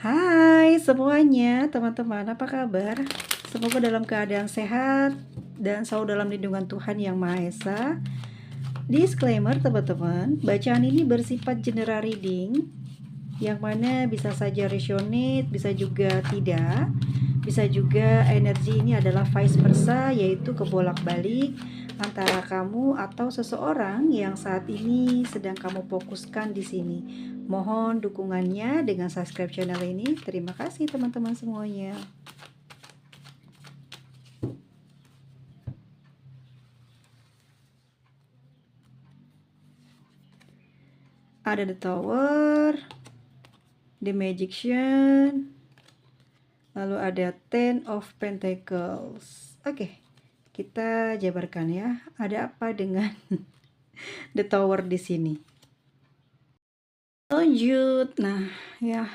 Hai semuanya, teman-teman, apa kabar? Semoga dalam keadaan sehat dan selalu dalam lindungan Tuhan Yang Maha Esa. Disclaimer teman-teman, bacaan ini bersifat general reading, yang mana bisa saja resonate, bisa juga tidak. Bisa juga energi ini adalah vice versa, yaitu kebolak-balik antara kamu atau seseorang yang saat ini sedang kamu fokuskan di sini. Mohon dukungannya dengan subscribe channel ini. Terima kasih teman-teman semuanya. Ada The Tower, The Magician, lalu ada Ten of Pentacles. Oke, kita jabarkan ya. Ada apa dengan The Tower di sini? Lanjut. Nah, ya.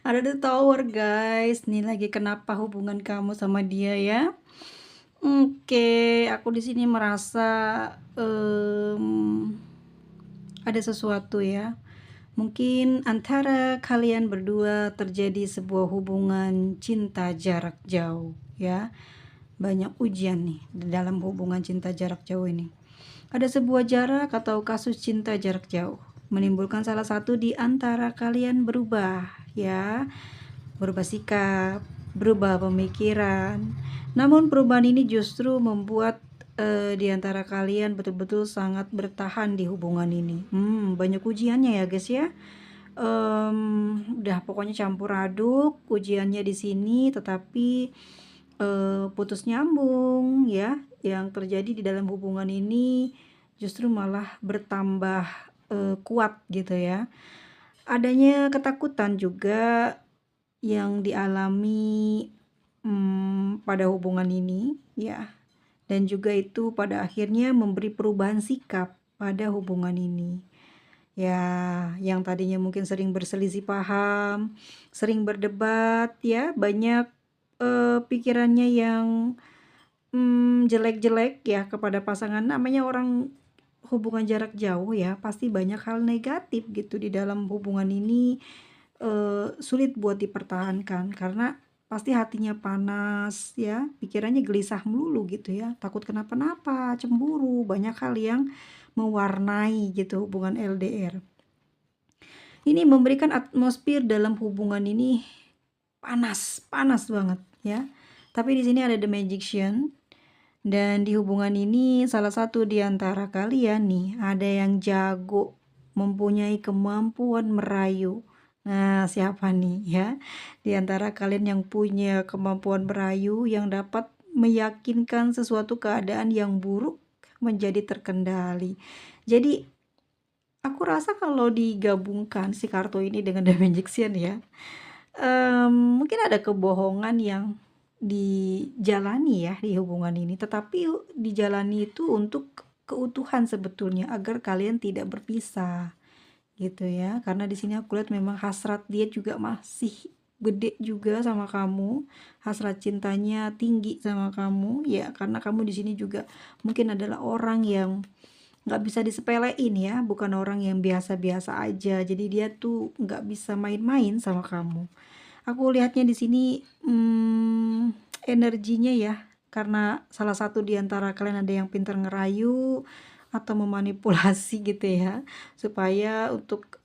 Ada The Tower, guys. Nih lagi kenapa hubungan kamu sama dia ya? Oke, aku di sini merasa ada sesuatu ya. Mungkin antara kalian berdua terjadi sebuah hubungan cinta jarak jauh ya. Banyak ujian nih di dalam hubungan cinta jarak jauh ini. Ada sebuah jarak atau kasus cinta jarak jauh menimbulkan salah satu di antara kalian berubah ya. Berubah sikap, berubah pemikiran. Namun perubahan ini justru membuat di antara kalian betul-betul sangat bertahan di hubungan ini. Banyak ujiannya ya guys ya. Udah pokoknya campur aduk ujiannya di sini, tetapi putus nyambung ya. Yang terjadi di dalam hubungan ini justru malah bertambah kuat gitu ya. Adanya ketakutan juga yang dialami pada hubungan ini ya, dan juga itu pada akhirnya memberi perubahan sikap pada hubungan ini ya. Yang tadinya mungkin sering berselisih paham, sering berdebat ya, banyak pikirannya yang jelek-jelek ya kepada pasangan. Namanya orang hubungan jarak jauh ya, pasti banyak hal negatif gitu di dalam hubungan ini. Sulit buat dipertahankan karena pasti hatinya panas ya, pikirannya gelisah melulu gitu ya, takut kenapa-napa, cemburu, banyak hal yang mewarnai gitu hubungan LDR. Ini memberikan atmosfer dalam hubungan ini panas banget ya. Tapi di sini ada The Magician, dan di hubungan ini salah satu di antara kalian nih ada yang jago, mempunyai kemampuan merayu. Nah, siapa nih ya? Di antara kalian yang punya kemampuan merayu, yang dapat meyakinkan sesuatu keadaan yang buruk menjadi terkendali. Jadi, aku rasa kalau digabungkan si kartu ini dengan The Magician ya, mungkin ada kebohongan yang dijalani ya di hubungan ini, tetapi dijalani itu untuk keutuhan sebetulnya, agar kalian tidak berpisah gitu ya. Karena di sini aku lihat memang hasrat dia juga masih gede juga sama kamu, hasrat cintanya tinggi sama kamu ya, karena kamu di sini juga mungkin adalah orang yang nggak bisa disepelein ya, bukan orang yang biasa-biasa aja. Jadi dia tuh nggak bisa main-main sama kamu. Aku lihatnya di sini energinya ya, karena salah satu di antara kalian ada yang pintar ngerayu atau memanipulasi gitu ya, supaya untuk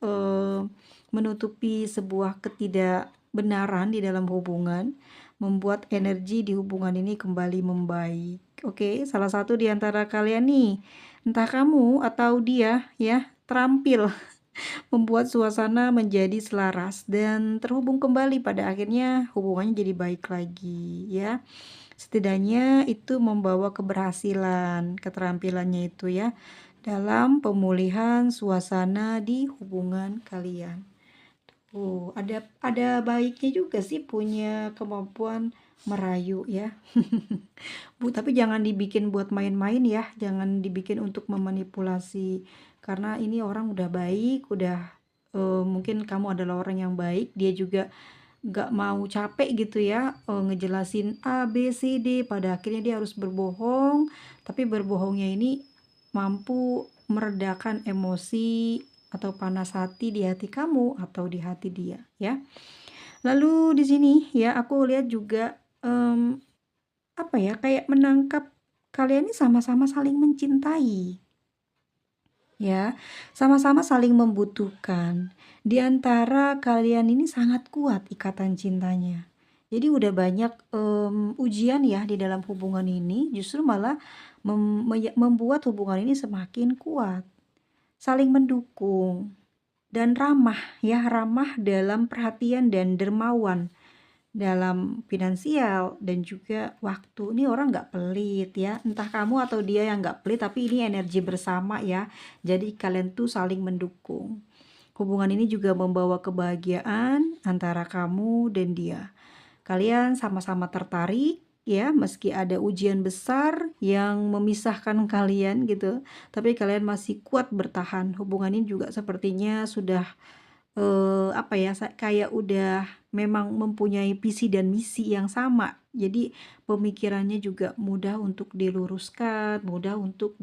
menutupi sebuah ketidakbenaran di dalam hubungan, membuat energi di hubungan ini kembali membaik. Oke, salah satu di antara kalian nih, entah kamu atau dia ya, terampil membuat suasana menjadi selaras dan terhubung kembali, pada akhirnya hubungannya jadi baik lagi ya. Setidaknya itu membawa keberhasilan, keterampilannya itu ya, dalam pemulihan suasana di hubungan kalian. Ada baiknya juga sih punya kemampuan merayu ya. Tapi jangan dibikin buat main-main ya, jangan dibikin untuk memanipulasi, karena ini orang udah baik, udah mungkin kamu adalah orang yang baik, dia juga gak mau capek gitu ya ngejelasin A, B, C, D, pada akhirnya dia harus berbohong, tapi berbohongnya ini mampu meredakan emosi atau panas hati di hati kamu atau di hati dia ya. Lalu di sini ya aku lihat juga, apa ya, kayak menangkap kalian ini sama-sama saling mencintai. Ya, sama-sama saling membutuhkan. Di antara kalian ini sangat kuat ikatan cintanya. Jadi udah banyak, ujian ya di dalam hubungan ini, justru malah membuat hubungan ini semakin kuat. Saling mendukung dan ramah ya, ramah dalam perhatian dan dermawan dalam finansial dan juga waktu. Ini orang nggak pelit ya, entah kamu atau dia yang nggak pelit, tapi ini energi bersama ya. Jadi kalian tuh saling mendukung. Hubungan ini juga membawa kebahagiaan antara kamu dan dia. Kalian sama-sama tertarik ya, meski ada ujian besar yang memisahkan kalian gitu, tapi kalian masih kuat bertahan. Hubungan ini juga sepertinya sudah apa ya, kayak udah memang mempunyai visi dan misi yang sama. Jadi pemikirannya juga mudah untuk diluruskan, mudah untuk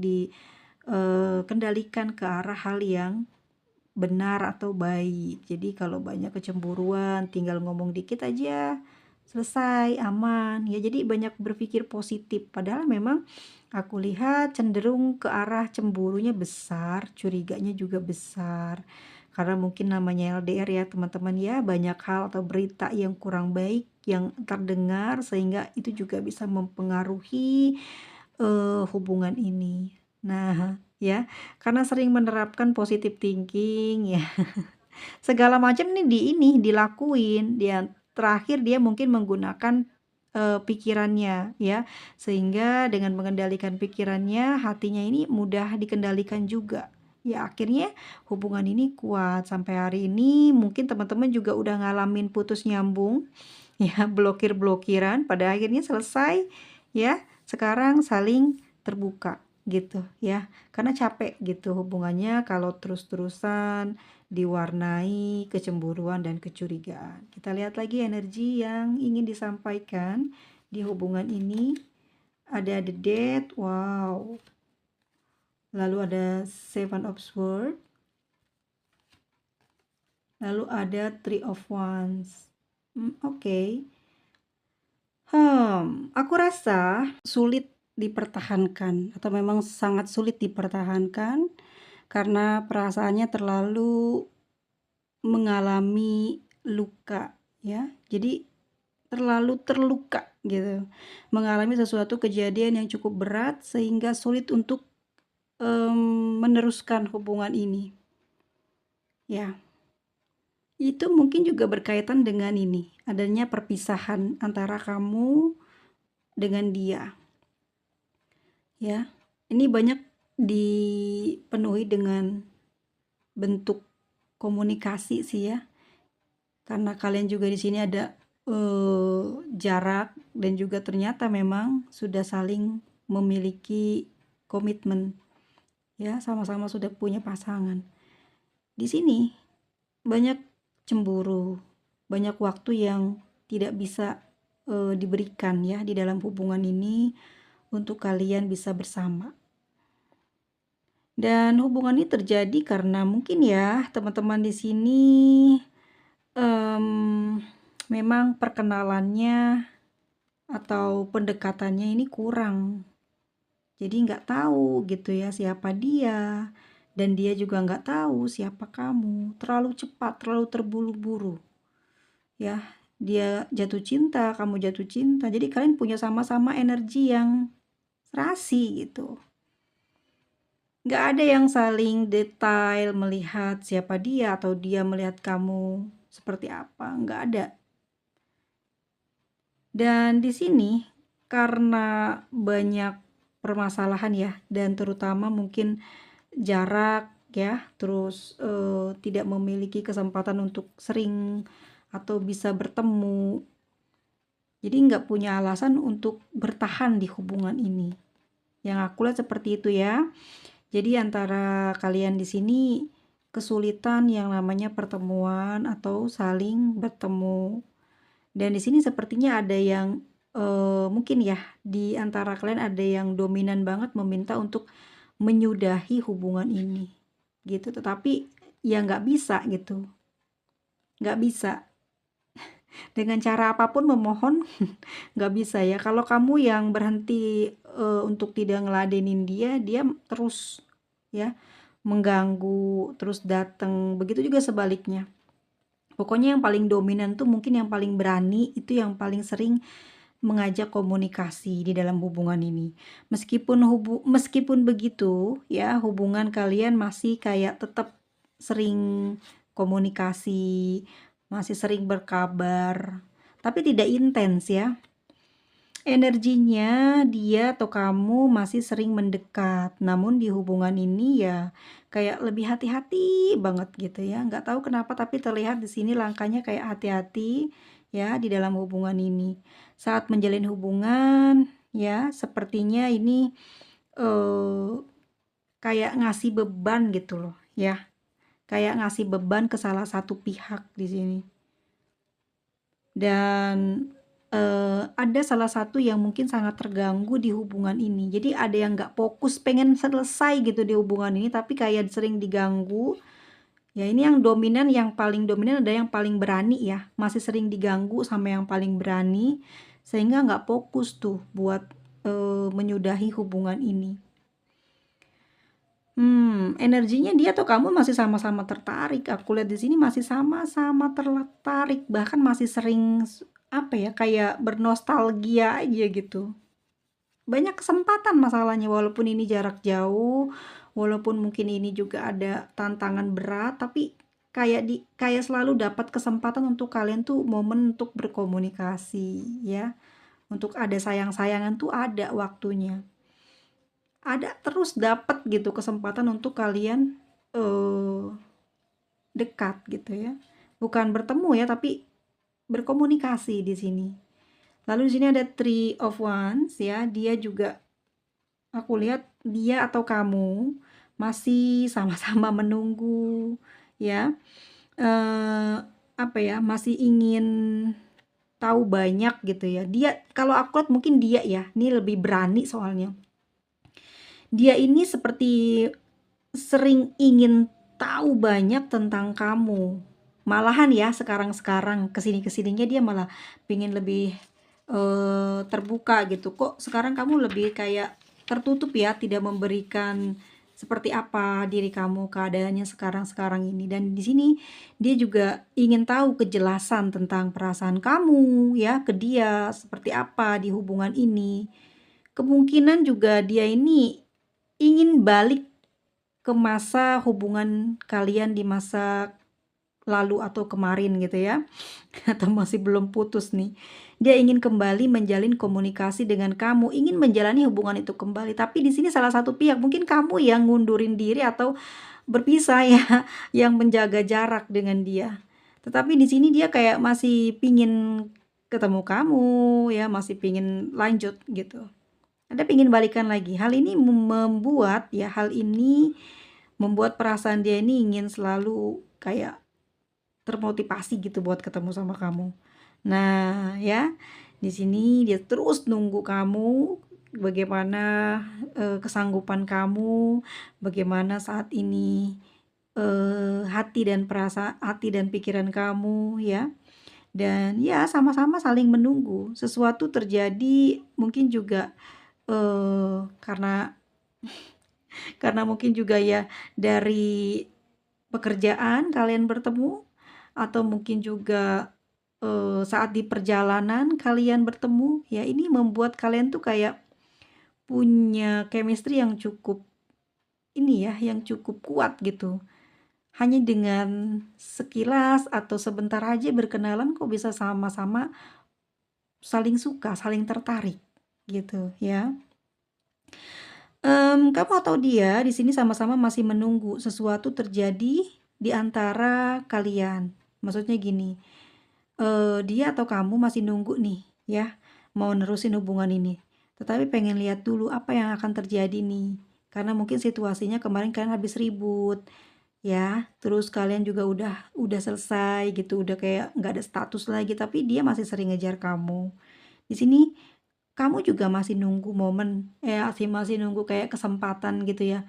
kendalikan ke arah hal yang benar atau baik. Jadi kalau banyak kecemburuan tinggal ngomong dikit aja, selesai, aman. Ya jadi banyak berpikir positif. Padahal memang aku lihat cenderung ke arah cemburunya besar, curiganya juga besar. Karena mungkin namanya LDR ya teman-teman ya, banyak hal atau berita yang kurang baik yang terdengar sehingga itu juga bisa mempengaruhi hubungan ini. Nah, ya, karena sering menerapkan positive thinking ya, segala macam nih dilakuin. Dia terakhir dia mungkin menggunakan pikirannya ya, sehingga dengan mengendalikan pikirannya, hatinya ini mudah dikendalikan juga. Ya akhirnya hubungan ini kuat sampai hari ini. Mungkin teman-teman juga udah ngalamin putus nyambung ya, blokir-blokiran, pada akhirnya selesai ya. Sekarang saling terbuka gitu ya. Karena capek gitu hubungannya kalau terus-terusan diwarnai kecemburuan dan kecurigaan. Kita lihat lagi energi yang ingin disampaikan di hubungan ini. Ada the death, wow. Lalu ada seven of swords. Lalu ada three of wands. Oke. Aku rasa sulit dipertahankan atau memang sangat sulit dipertahankan karena perasaannya terlalu mengalami luka ya. Jadi terlalu terluka gitu. Mengalami sesuatu kejadian yang cukup berat sehingga sulit untuk meneruskan hubungan ini. Ya. Itu mungkin juga berkaitan dengan ini, adanya perpisahan antara kamu dengan dia. Ya. Ini banyak dipenuhi dengan bentuk komunikasi sih ya. Karena kalian juga di sini ada jarak dan juga ternyata memang sudah saling memiliki komitmen. Ya, sama-sama sudah punya pasangan. Di sini banyak cemburu, banyak waktu yang tidak bisa diberikan ya di dalam hubungan ini untuk kalian bisa bersama. Dan hubungan ini terjadi karena mungkin ya teman-teman di sini memang perkenalannya atau pendekatannya ini kurang. Jadi nggak tahu gitu ya siapa dia, dan dia juga nggak tahu siapa kamu. Terlalu cepat, terlalu terburu-buru. Ya, dia jatuh cinta, kamu jatuh cinta. Jadi kalian punya sama-sama energi yang serasi gitu. Nggak ada yang saling detail melihat siapa dia atau dia melihat kamu seperti apa. Nggak ada. Dan di sini karena banyak permasalahan ya, dan terutama mungkin jarak ya, terus tidak memiliki kesempatan untuk sering atau bisa bertemu. Jadi nggak punya alasan untuk bertahan di hubungan ini. Yang aku lihat seperti itu ya. Jadi antara kalian di sini kesulitan yang namanya pertemuan atau saling bertemu. Dan di sini sepertinya ada yang mungkin ya di antara kalian ada yang dominan banget meminta untuk menyudahi hubungan ini gitu. Tetapi ya nggak bisa gitu, nggak bisa. Dengan cara apapun memohon nggak bisa ya. Kalau kamu yang berhenti, untuk tidak ngeladenin dia, dia terus ya mengganggu, terus datang, begitu juga sebaliknya. Pokoknya yang paling dominan tuh mungkin yang paling berani, itu yang paling sering mengajak komunikasi di dalam hubungan ini. Meskipun begitu ya, hubungan kalian masih kayak tetap sering komunikasi, masih sering berkabar, tapi tidak intens ya. Energinya dia atau kamu masih sering mendekat, namun di hubungan ini ya kayak lebih hati-hati banget gitu ya. Nggak tahu kenapa tapi terlihat di sini langkahnya kayak hati-hati ya di dalam hubungan ini. Saat menjalin hubungan ya sepertinya ini eh, kayak ngasih beban gitu loh ya. Kayak ngasih beban ke salah satu pihak di sini. Dan, ada salah satu yang mungkin sangat terganggu di hubungan ini. Jadi ada yang nggak fokus pengen selesai gitu di hubungan ini, tapi kayak sering diganggu. Ya ini yang paling dominan ada yang paling berani ya, masih sering diganggu sama yang paling berani, sehingga nggak fokus tuh buat, menyudahi hubungan ini. Energinya dia atau kamu masih sama-sama tertarik. Aku lihat di sini masih sama-sama tertarik, bahkan masih sering apa ya, kayak bernostalgia aja gitu. Banyak kesempatan masalahnya walaupun ini jarak jauh, walaupun mungkin ini juga ada tantangan berat, tapi kayak selalu dapat kesempatan untuk kalian tuh momen untuk berkomunikasi ya. Untuk ada sayang-sayangan tuh ada waktunya. Ada terus dapat gitu kesempatan untuk kalian, eee, dekat gitu ya. Bukan bertemu ya, tapi berkomunikasi di sini. Lalu di sini ada Three of Wands ya, dia juga aku lihat dia atau kamu masih sama-sama menunggu ya, eee, apa ya, masih ingin tahu banyak gitu ya. Dia kalau aku lihat mungkin dia ya, ini lebih berani soalnya. Dia ini seperti sering ingin tahu banyak tentang kamu. Malahan ya sekarang-sekarang kesini-kesininya dia malah pengen lebih, terbuka gitu. Kok sekarang kamu lebih kayak tertutup ya, tidak memberikan seperti apa diri kamu, keadaannya sekarang-sekarang ini. Dan di sini dia juga ingin tahu kejelasan tentang perasaan kamu ya ke dia, seperti apa di hubungan ini. Kemungkinan juga dia ini ingin balik ke masa hubungan kalian di masa lalu atau kemarin gitu ya, atau masih belum putus nih. Dia ingin kembali menjalin komunikasi dengan kamu, ingin menjalani hubungan itu kembali, tapi di sini salah satu pihak, mungkin kamu yang ngundurin diri atau berpisah ya, yang menjaga jarak dengan dia. Tetapi di sini dia kayak masih pingin ketemu kamu ya, masih pingin lanjut gitu. Anda pingin balikan lagi. Hal ini membuat perasaan dia ini ingin selalu kayak termotivasi gitu buat ketemu sama kamu. Nah, ya, di sini dia terus nunggu kamu, bagaimana kesanggupan kamu, bagaimana saat ini hati dan pikiran kamu ya. Dan ya sama-sama saling menunggu. Sesuatu terjadi mungkin juga karena mungkin juga ya dari pekerjaan kalian bertemu, atau mungkin juga, saat di perjalanan kalian bertemu, ya ini membuat kalian tuh kayak punya chemistry yang cukup ini ya, yang cukup kuat gitu. Hanya dengan sekilas atau sebentar aja berkenalan kok bisa sama-sama saling suka, saling tertarik gitu ya. Kamu atau dia di sini sama-sama masih menunggu sesuatu terjadi di antara kalian. Maksudnya gini, dia atau kamu masih nunggu nih ya, mau nerusin hubungan ini. Tetapi pengen lihat dulu apa yang akan terjadi nih. Karena mungkin situasinya kemarin kalian habis ribut ya, terus kalian juga udah selesai gitu, udah kayak nggak ada status lagi, tapi dia masih sering ngejar kamu. Di sini kamu juga masih nunggu momen, masih masih nunggu kayak kesempatan gitu ya.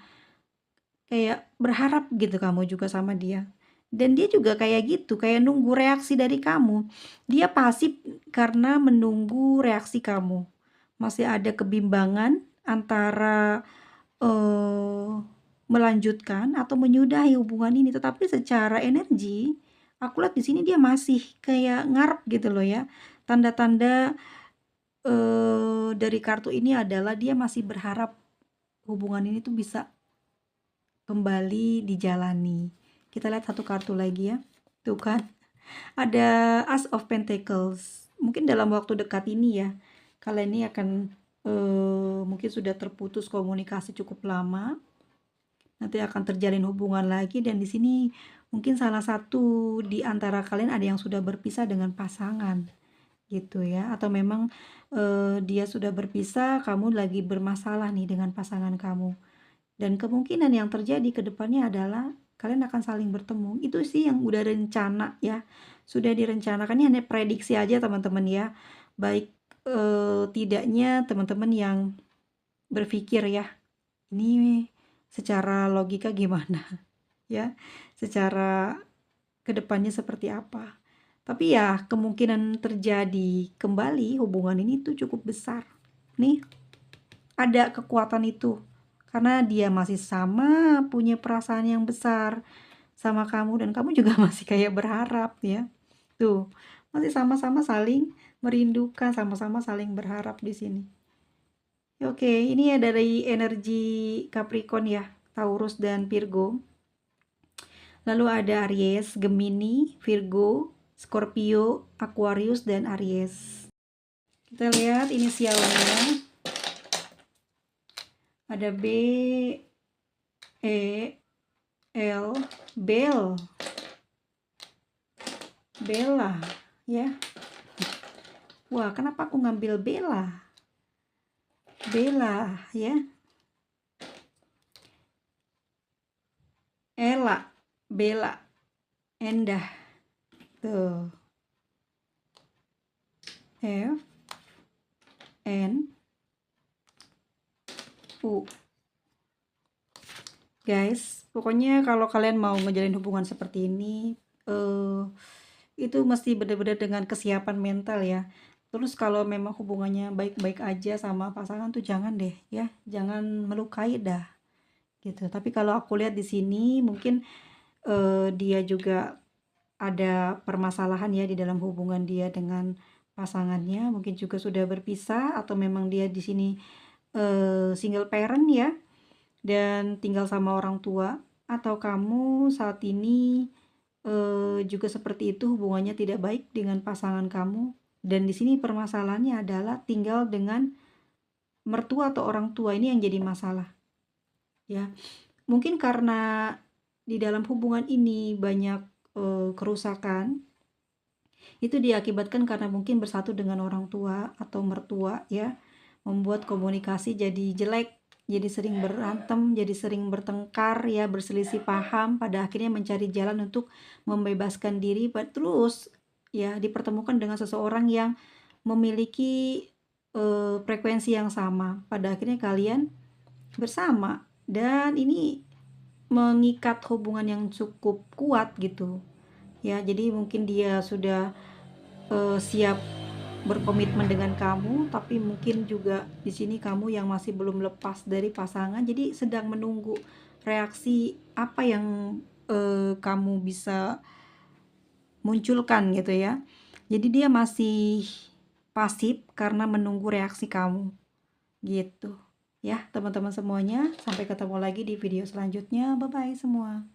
kayak berharap gitu kamu juga sama dia. Dan dia juga kayak gitu, kayak nunggu reaksi dari kamu. Dia pasif karena menunggu reaksi kamu. Masih ada kebimbangan antara, melanjutkan atau menyudahi hubungan ini, tetapi secara energi, aku lihat di sini dia masih kayak ngarep gitu loh ya. Tanda-tanda, dari kartu ini adalah dia masih berharap hubungan ini tuh bisa kembali dijalani. Kita lihat satu kartu lagi ya. Tuh kan, ada Ace of Pentacles. Mungkin dalam waktu dekat ini ya, kalian ini akan, mungkin sudah terputus komunikasi cukup lama, nanti akan terjalin hubungan lagi dan di sini mungkin salah satu di antara kalian ada yang sudah berpisah dengan pasangan, gitu ya. Atau memang, dia sudah berpisah, kamu lagi bermasalah nih dengan pasangan kamu. Dan kemungkinan yang terjadi ke depannya adalah kalian akan saling bertemu. Itu sih yang udah rencana ya, sudah direncanakan. Ini hanya prediksi aja teman-teman ya. Baik, tidaknya teman-teman yang berpikir ya, ini secara logika gimana ya, secara kedepannya seperti apa. Tapi ya kemungkinan terjadi kembali hubungan ini tuh cukup besar. Nih, ada kekuatan itu. Karena dia masih sama punya perasaan yang besar sama kamu dan kamu juga masih kayak berharap ya. Tuh, masih sama-sama saling merindukan, sama-sama saling berharap di sini. Oke, ini ya dari energi Capricorn ya, Taurus dan Virgo. Lalu ada Aries, Gemini, Virgo, Scorpio, Aquarius dan Aries. Kita lihat inisialnya. Ada B, E, L, Bel, Bella ya. Wah, kenapa aku ngambil Bella? Bella ya. Ella, Bella, Endah. Tuh. F, N, U. Guys, pokoknya kalau kalian mau ngejalin hubungan seperti ini, itu mesti benar-benar dengan kesiapan mental ya. Terus kalau memang hubungannya baik-baik aja sama pasangan tuh jangan deh ya, jangan melukai dah gitu. Tapi kalau aku lihat di sini mungkin dia juga ada permasalahan ya di dalam hubungan dia dengan pasangannya, mungkin juga sudah berpisah atau memang dia di sini single parent ya dan tinggal sama orang tua, atau kamu saat ini juga seperti itu hubungannya tidak baik dengan pasangan kamu dan di sini permasalahannya adalah tinggal dengan mertua atau orang tua, ini yang jadi masalah ya. Mungkin karena di dalam hubungan ini banyak kerusakan, itu diakibatkan karena mungkin bersatu dengan orang tua atau mertua ya, membuat komunikasi jadi jelek, jadi sering berantem, jadi sering bertengkar ya, berselisih paham, pada akhirnya mencari jalan untuk membebaskan diri, terus ya dipertemukan dengan seseorang yang memiliki frekuensi yang sama, pada akhirnya kalian bersama dan ini mengikat hubungan yang cukup kuat gitu ya. Jadi mungkin dia sudah siap berkomitmen dengan kamu, tapi mungkin juga di sini kamu yang masih belum lepas dari pasangan, jadi sedang menunggu reaksi apa yang kamu bisa munculkan gitu ya. Jadi dia masih pasif karena menunggu reaksi kamu gitu ya teman-teman semuanya. Sampai ketemu lagi di video selanjutnya. Bye bye semua.